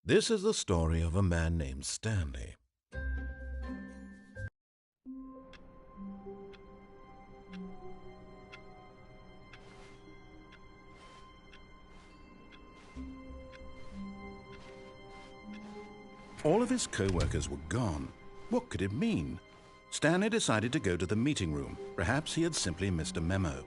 This is the story of a man named Stanley. All of his co-workers were gone. What could it mean? Stanley decided to go to the meeting room. Perhaps he had simply missed a memo.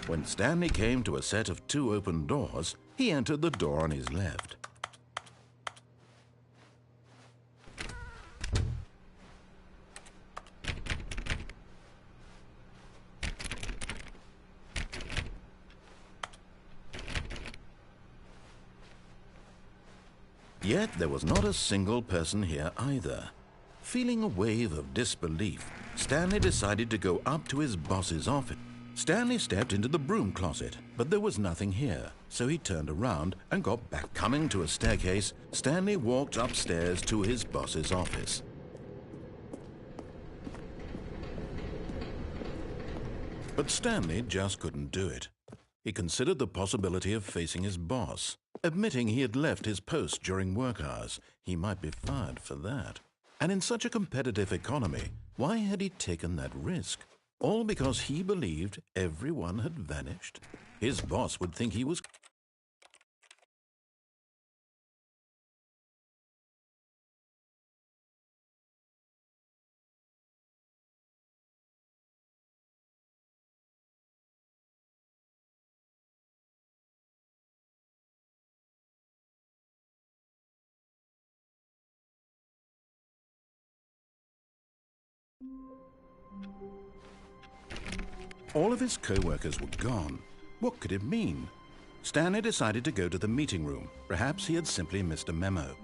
When Stanley came to a set of 2 open doors, he entered the door on his left. Yet there was not a single person here either. Feeling a wave of disbelief, Stanley decided to go up to his boss's office. Stanley stepped into the broom closet, but there was nothing here, so he turned around and got back. Coming to a staircase, Stanley walked upstairs to his boss's office. But Stanley just couldn't do it. He considered the possibility of facing his boss. Admitting he had left his post during work hours, he might be fired for that. And in such a competitive economy, why had he taken that risk? All because he believed everyone had vanished? His boss would think he was... All of his co-workers were gone. What could it mean? Stanley decided to go to the meeting room. Perhaps he had simply missed a memo.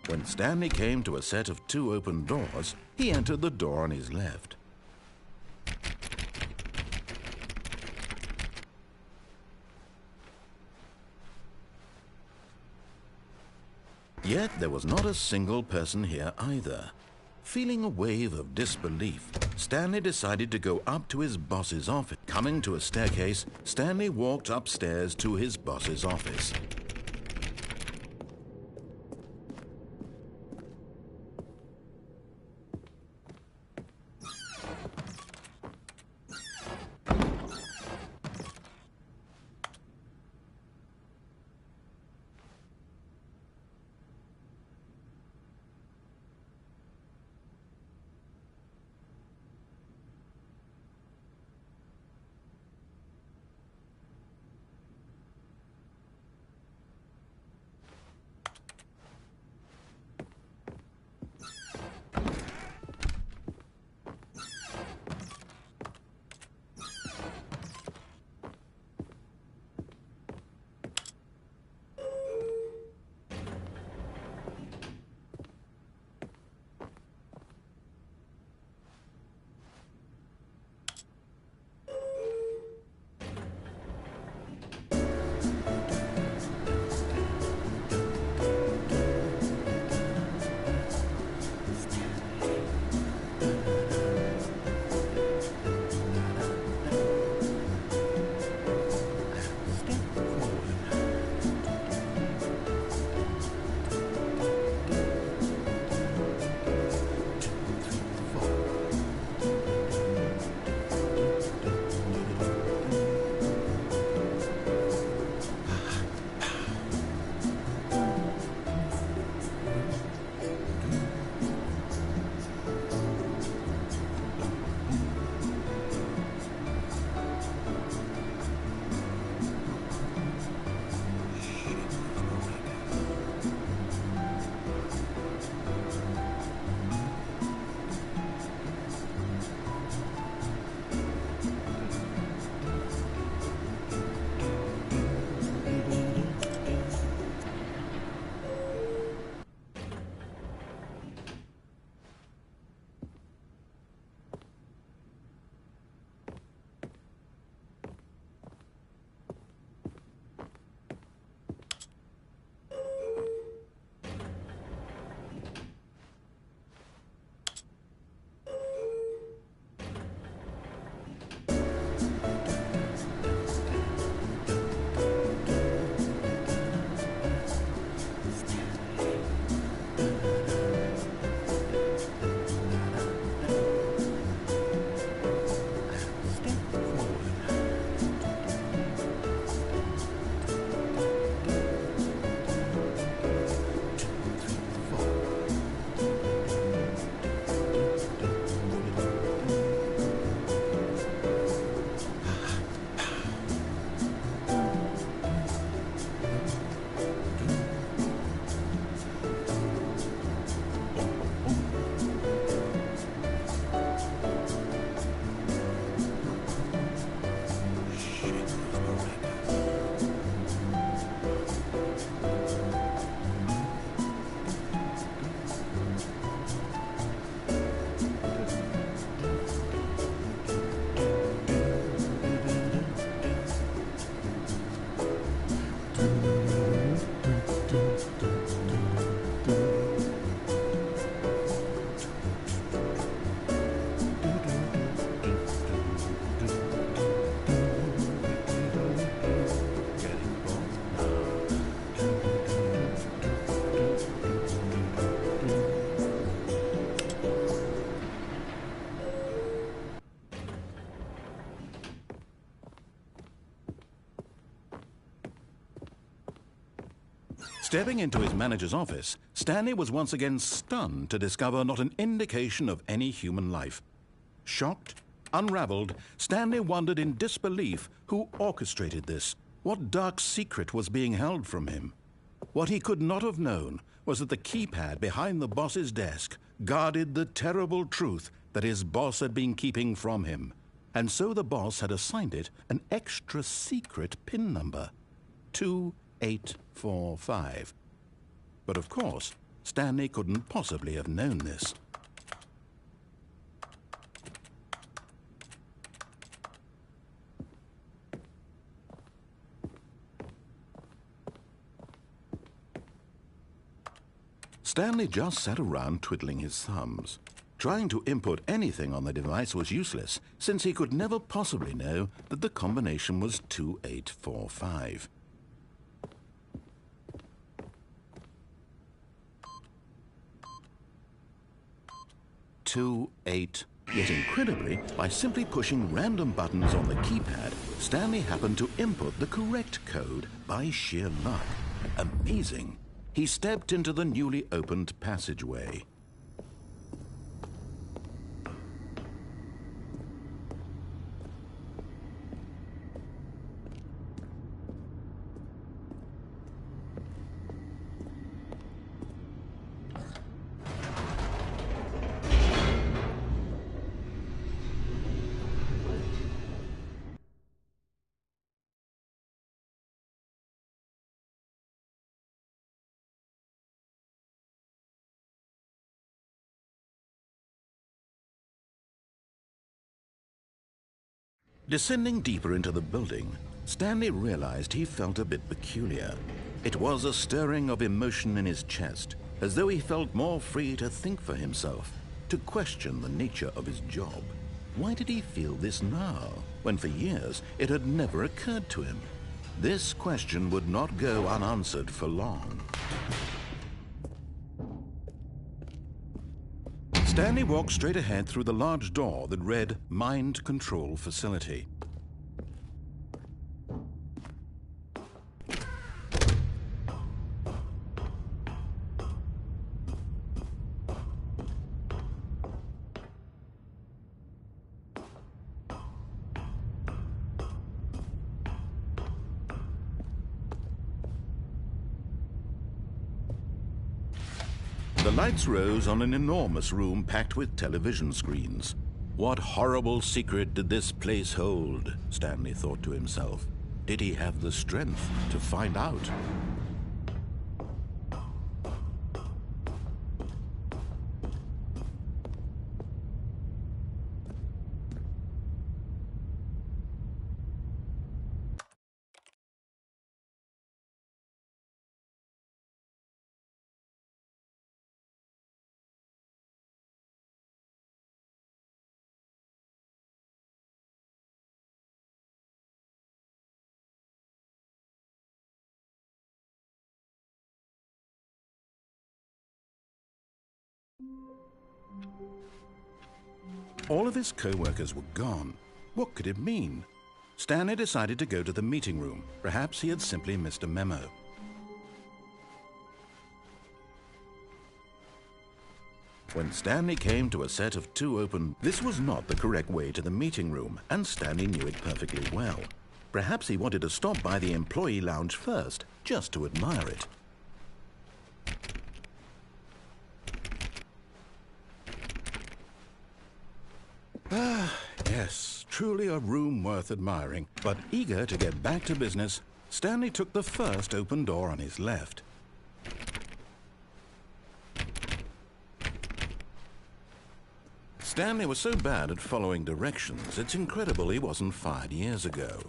When Stanley came to a set of 2 open doors, he entered the door on his left. Yet there was not a single person here either. Feeling a wave of disbelief, Stanley decided to go up to his boss's office. Coming to a staircase, Stanley walked upstairs to his boss's office. Stepping into his manager's office, Stanley was once again stunned to discover not an indication of any human life. Shocked, unraveled, Stanley wondered in disbelief who orchestrated this. What dark secret was being held from him? What he could not have known was that the keypad behind the boss's desk guarded the terrible truth that his boss had been keeping from him. And so the boss had assigned it an extra secret PIN number, 2845. But of course, Stanley couldn't possibly have known this. Stanley just sat around twiddling his thumbs. Trying to input anything on the device was useless, since he could never possibly know that the combination was 2845. Yet incredibly, by simply pushing random buttons on the keypad, Stanley happened to input the correct code by sheer luck. Amazing. He stepped into the newly opened passageway. Descending deeper into the building, Stanley realized he felt a bit peculiar. It was a stirring of emotion in his chest, as though he felt more free to think for himself, to question the nature of his job. Why did he feel this now, when for years it had never occurred to him? This question would not go unanswered for long. Stanley walked straight ahead through the large door that read Mind Control Facility. The lights rose on an enormous room packed with television screens. What horrible secret did this place hold? Stanley thought to himself. Did he have the strength to find out? All of his co-workers were gone. What could it mean? Stanley decided to go to the meeting room. Perhaps he had simply missed a memo. When Stanley came to a set of two open... This was not the correct way to the meeting room, and Stanley knew it perfectly well. Perhaps he wanted to stop by the employee lounge first, just to admire it. Yes, truly a room worth admiring. But eager to get back to business, Stanley took the first open door on his left. Stanley was so bad at following directions, it's incredible he wasn't fired years ago.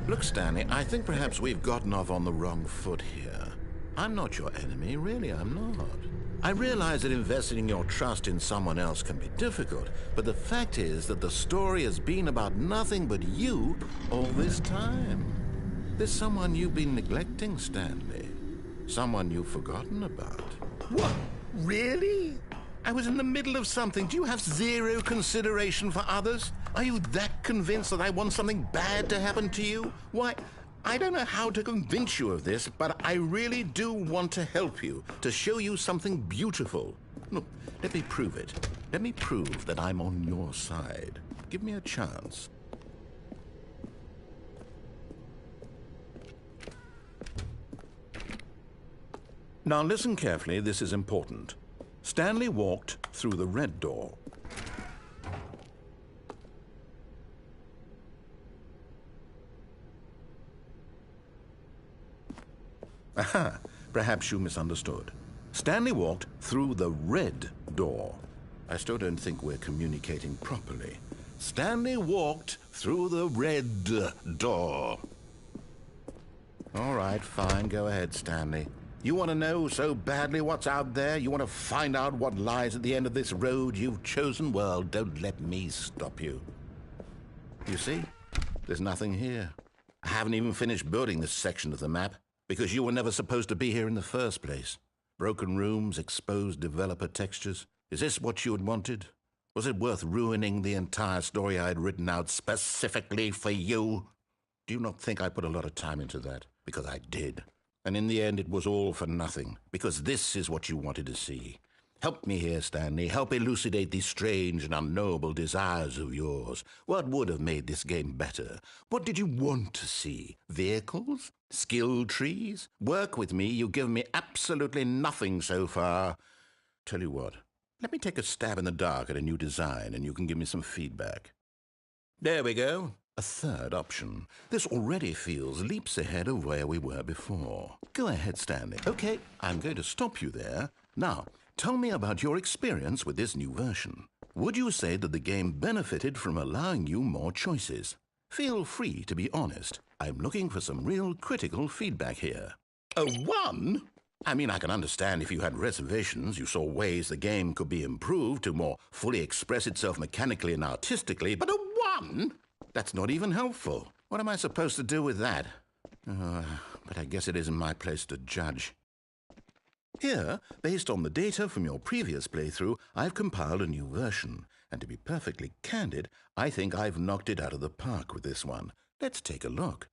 Look, Stanley, I think perhaps we've gotten off on the wrong foot here. I'm not your enemy, really, I'm not. I realize that investing your trust in someone else can be difficult, but the fact is that the story has been about nothing but you all this time. There's someone you've been neglecting, Stanley. Someone you've forgotten about. What? Really? I was in the middle of something. Do you have zero consideration for others? Are you that convinced that I want something bad to happen to you? Why, I don't know how to convince you of this, but I really do want to help you, to show you something beautiful. Look, let me prove it. Let me prove that I'm on your side. Give me a chance. Now listen carefully, this is important. Stanley walked through the red door. Aha, perhaps you misunderstood. Stanley walked through the red door. I still don't think we're communicating properly. Stanley walked through the red door. All right, fine, go ahead, Stanley. You want to know so badly what's out there? You want to find out what lies at the end of this road you've chosen? Well, don't let me stop you. You see, there's nothing here. I haven't even finished building this section of the map because you were never supposed to be here in the first place. Broken rooms, exposed developer textures. Is this what you had wanted? Was it worth ruining the entire story I had written out specifically for you? Do you not think I put a lot of time into that? Because I did. And in the end, it was all for nothing, because this is what you wanted to see. Help me here, Stanley. Help elucidate these strange and unknowable desires of yours. What would have made this game better? What did you want to see? Vehicles? Skill trees? Work with me. You've given me absolutely nothing so far. Tell you what, let me take a stab in the dark at a new design, and you can give me some feedback. There we go. A third option. This already feels leaps ahead of where we were before. Go ahead, Stanley. Okay, I'm going to stop you there. Now, tell me about your experience with this new version. Would you say that the game benefited from allowing you more choices? Feel free to be honest. I'm looking for some real critical feedback here. A 1? I mean, I can understand if you had reservations, you saw ways the game could be improved to more fully express itself mechanically and artistically, but a 1? That's not even helpful. What am I supposed to do with that? But I guess it isn't my place to judge. Here, based on the data from your previous playthrough, I've compiled a new version. And to be perfectly candid, I think I've knocked it out of the park with this one. Let's take a look.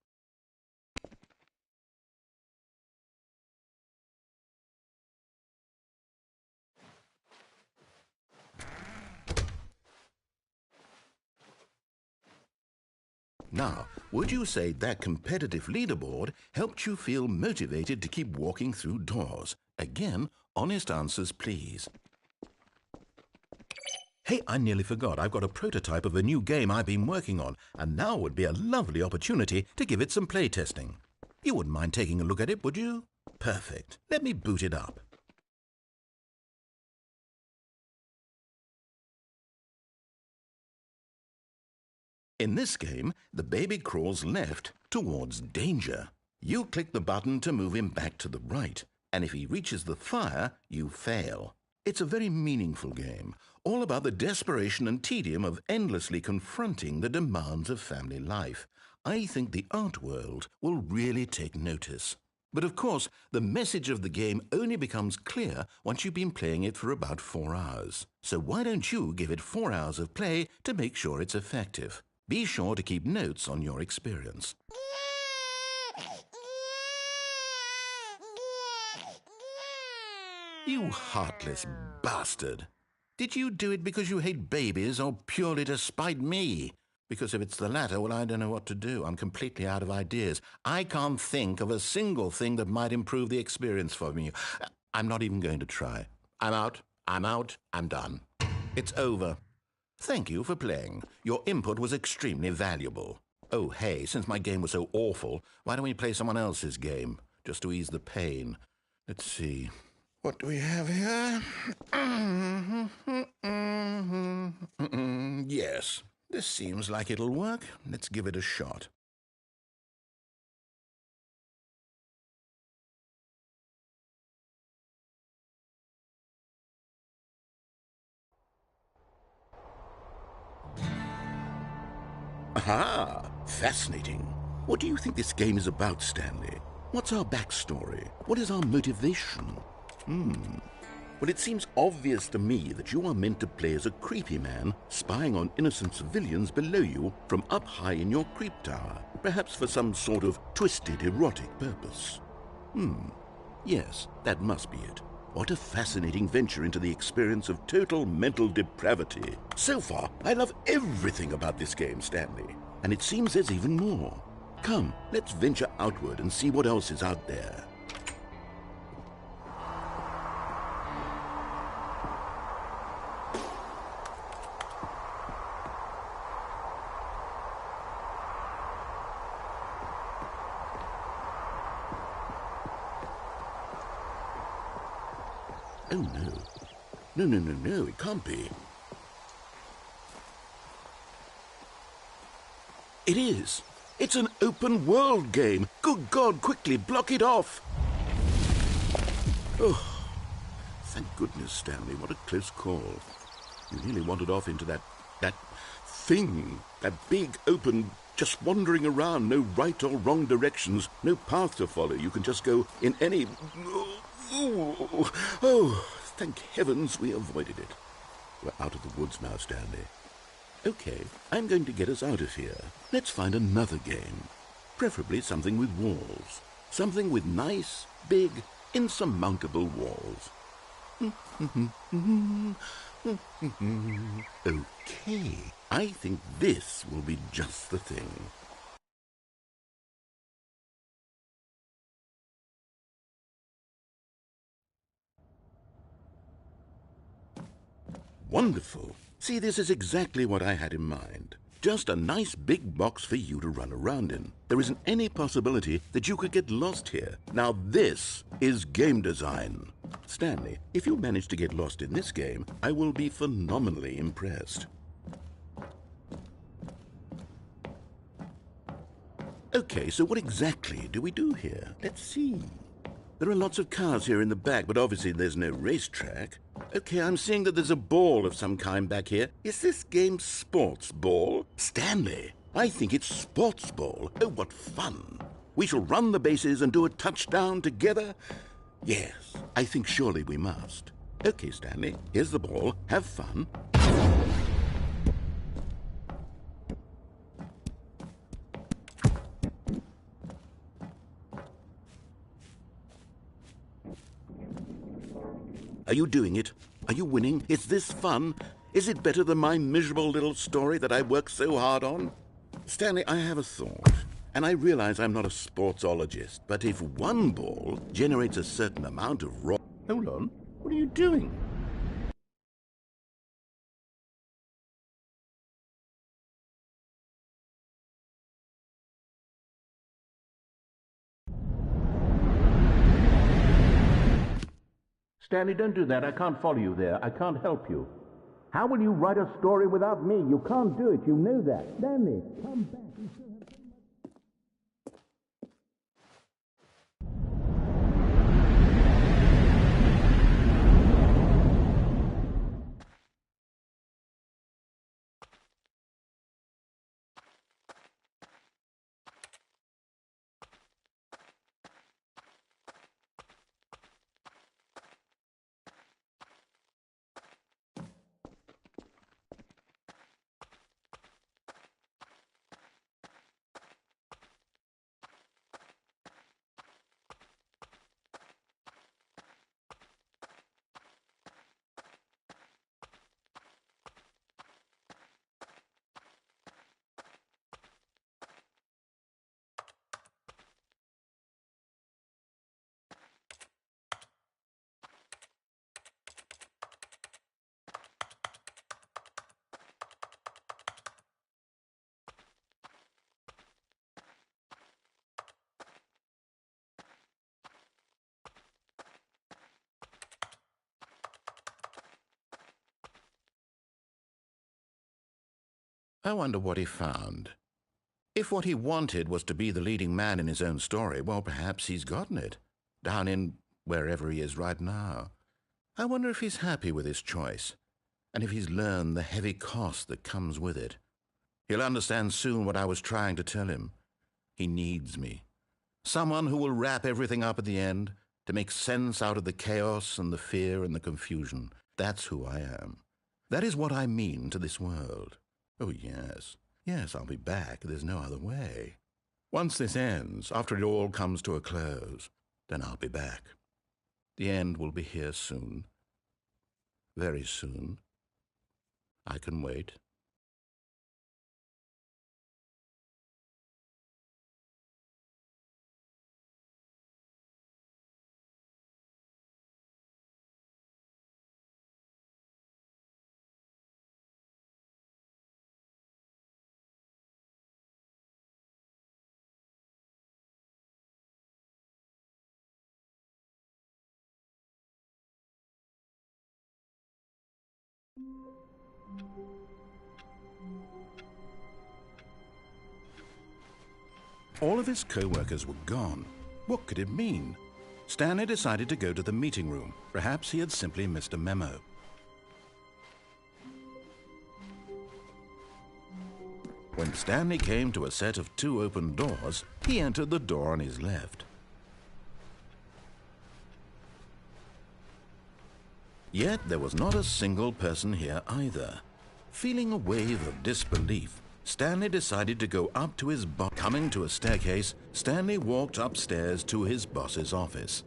Now, would you say that competitive leaderboard helped you feel motivated to keep walking through doors? Again, honest answers, please. Hey, I nearly forgot. I've got a prototype of a new game I've been working on, and now would be a lovely opportunity to give it some playtesting. You wouldn't mind taking a look at it, would you? Perfect. Let me boot it up. In this game, the baby crawls left towards danger. You click the button to move him back to the right, and if he reaches the fire, you fail. It's a very meaningful game, all about the desperation and tedium of endlessly confronting the demands of family life. I think the art world will really take notice. But of course, the message of the game only becomes clear once you've been playing it for about 4 hours. So why don't you give it 4 hours of play to make sure it's effective? Be sure to keep notes on your experience. You heartless bastard. Did you do it because you hate babies or purely to spite me? Because if it's the latter, well, I don't know what to do. I'm completely out of ideas. I can't think of a single thing that might improve the experience for me. I'm not even going to try. I'm out. I'm done. It's over. Thank you for playing. Your input was extremely valuable. Oh, hey, since my game was so awful, why don't we play someone else's game, just to ease the pain? Let's see. What do we have here? Yes, this seems like it'll work. Let's give it a shot. Aha! Fascinating. What do you think this game is about, Stanley? What's our backstory? What is our motivation? Well, it seems obvious to me that you are meant to play as a creepy man spying on innocent civilians below you from up high in your creep tower, perhaps for some sort of twisted erotic purpose. Yes, that must be it. What a fascinating venture into the experience of total mental depravity. So far, I love everything about this game, Stanley. And it seems there's even more. Come, let's venture outward and see what else is out there. Oh, no. No, it can't be. It is. It's an open world game. Good God, quickly, block it off. Oh, thank goodness, Stanley. What a close call. You nearly wandered off into that thing. That big, open, just wandering around. No right or wrong directions. No path to follow. You can just go in any... Oh, thank heavens we avoided it. We're out of the woods now, Stanley. Okay, I'm going to get us out of here. Let's find another game. Preferably something with walls. Something with nice, big, insurmountable walls. Okay, I think this will be just the thing. Wonderful. See, this is exactly what I had in mind. Just a nice big box for you to run around in. There isn't any possibility that you could get lost here. Now this is game design. Stanley, if you manage to get lost in this game, I will be phenomenally impressed. Okay, so what exactly do we do here? Let's see. There are lots of cars here in the back, but obviously there's no racetrack. Okay, I'm seeing that there's a ball of some kind back here. Is this game sports ball? Stanley, I think it's sports ball. Oh, what fun. We shall run the bases and do a touchdown together? Yes, I think surely we must. Okay, Stanley, here's the ball. Have fun. Are you doing it? Are you winning? Is this fun? Is it better than my miserable little story that I worked so hard on? Stanley, I have a thought. And I realize I'm not a sportsologist, but if one ball generates a certain amount of raw... Hold on. What are you doing? Stanley, don't do that. I can't follow you there. I can't help you. How will you write a story without me? You can't do it. You know that. Stanley, come back. You still have so I wonder what he found. If what he wanted was to be the leading man in his own story, well, perhaps he's gotten it, down in wherever he is right now. I wonder if he's happy with his choice, and if he's learned the heavy cost that comes with it. He'll understand soon what I was trying to tell him. He needs me. Someone who will wrap everything up at the end, to make sense out of the chaos and the fear and the confusion. That's who I am. That is what I mean to this world. Oh, yes. Yes, I'll be back. There's no other way. Once this ends, after it all comes to a close, then I'll be back. The end will be here soon. Very soon. I can wait. All of his co-workers were gone. What could it mean? Stanley decided to go to the meeting room. Perhaps he had simply missed a memo. When Stanley came to a set of 2 open doors, he entered the door on his left. Yet there was not a single person here either. Feeling a wave of disbelief, Stanley decided to go up to his boss. Coming to a staircase, Stanley walked upstairs to his boss's office.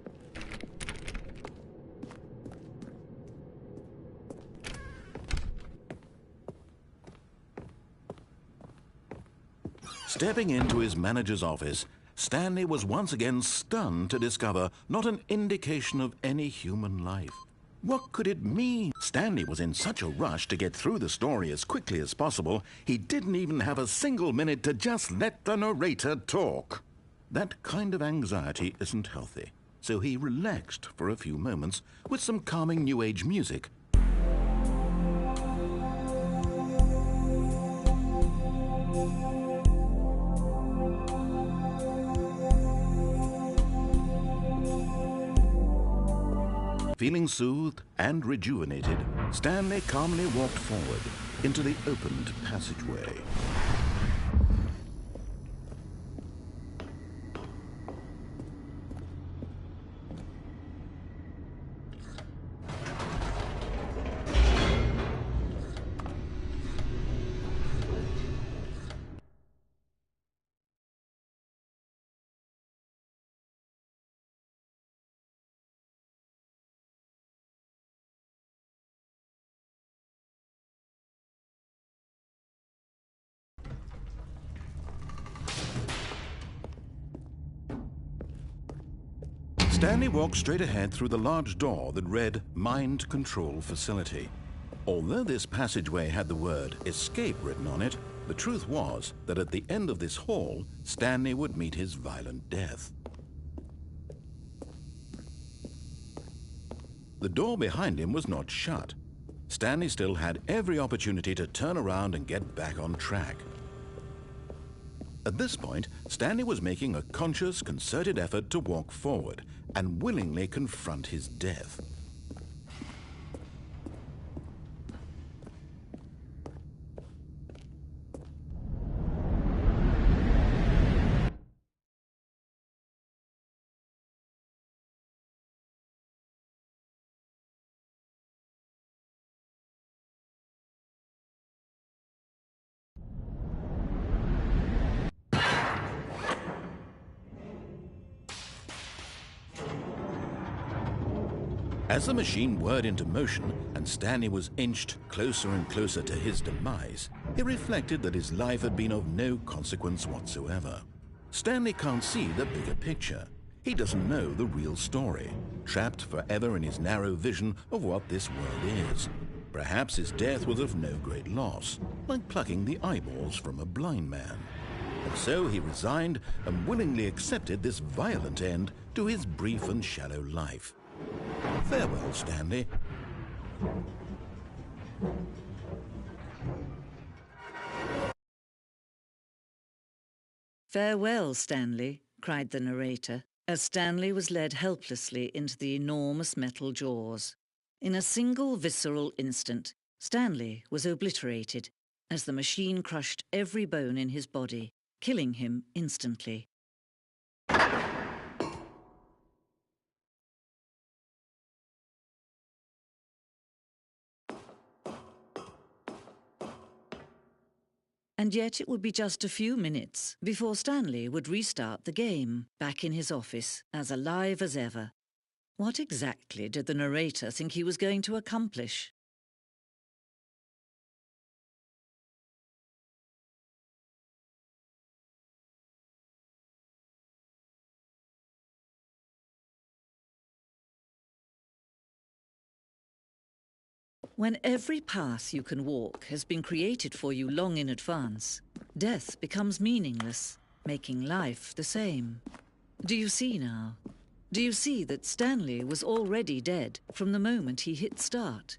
Stepping into his manager's office, Stanley was once again stunned to discover not an indication of any human life. What could it mean? Stanley was in such a rush to get through the story as quickly as possible, he didn't even have a single minute to just let the narrator talk. That kind of anxiety isn't healthy, so he relaxed for a few moments with some calming New Age music. Feeling soothed and rejuvenated, Stanley calmly walked forward into the opened passageway. Stanley walked straight ahead through the large door that read Mind Control Facility. Although this passageway had the word escape written on it, the truth was that at the end of this hall, Stanley would meet his violent death. The door behind him was not shut. Stanley still had every opportunity to turn around and get back on track. At this point, Stanley was making a conscious, concerted effort to walk forward and willingly confront his death. As the machine whirred into motion and Stanley was inched closer and closer to his demise, he reflected that his life had been of no consequence whatsoever. Stanley can't see the bigger picture. He doesn't know the real story, trapped forever in his narrow vision of what this world is. Perhaps his death was of no great loss, like plucking the eyeballs from a blind man. And so he resigned and willingly accepted this violent end to his brief and shallow life. Farewell, Stanley. "Farewell, Stanley," cried the narrator, as Stanley was led helplessly into the enormous metal jaws. In a single visceral instant, Stanley was obliterated as the machine crushed every bone in his body, killing him instantly. And yet it would be just a few minutes before Stanley would restart the game, back in his office, as alive as ever. What exactly did the narrator think he was going to accomplish? When every path you can walk has been created for you long in advance, death becomes meaningless, making life the same. Do you see now? Do you see that Stanley was already dead from the moment he hit start?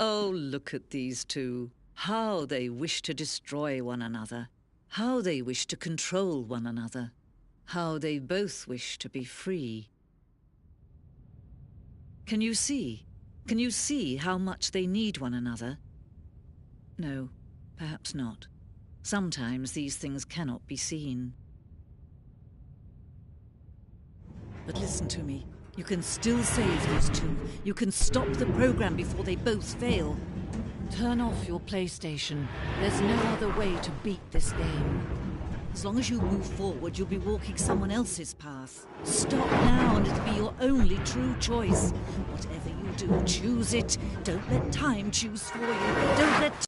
Oh, look at these two. How they wish to destroy one another. How they wish to control one another. How they both wish to be free. Can you see? Can you see how much they need one another? No, perhaps not. Sometimes these things cannot be seen. But listen to me. You can still save these two. You can stop the program before they both fail. Turn off your PlayStation. There's no other way to beat this game. As long as you move forward, you'll be walking someone else's path. Stop now and it'll be your only true choice. Whatever you do, choose it. Don't let time choose for you. Don't let...